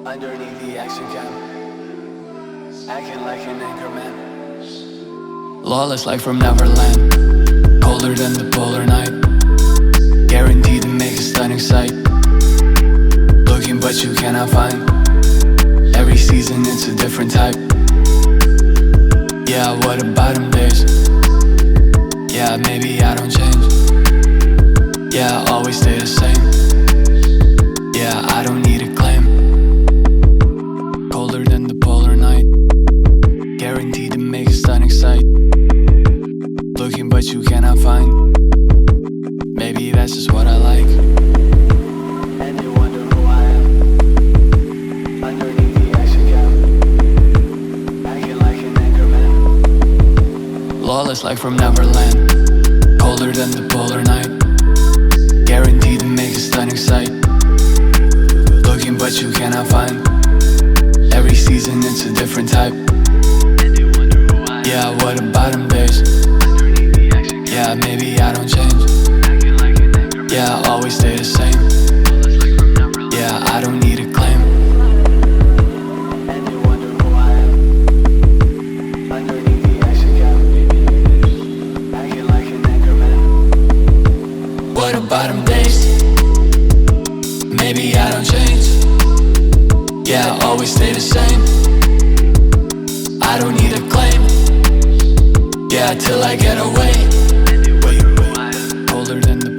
underneath the action cam, acting like an anchor man. Lawless like from Neverland, colder than the polar night, guaranteed to make a stunning sight. Looking but you cannot find, every season it's a different type. Yeah, what about them days? Yeah, maybe I don't change. Yeah, I always stay the same. Yeah, I don't need a claim. Colder than the polar night, guaranteed to make a stunning sight. Looking but you cannot find, maybe that's just what I like. And you wonder who I am, underneath the action cam, acting like an anchor man. Lawless like from Neverland, colder than the polar night, guaranteed to make a stunning sight. Looking but you cannot find, every season it's a different type. Yeah, what about them days? Yeah, maybe I don't change. Yeah, I always stay the same. Yeah, I don't need a claim. And you wonder who I am, underneath the action cam, acting like an anchor man. What about them days? Maybe I don't change. Yeah, I always stay the same. I don't need a claim. Yeah, till I get away. Colder than the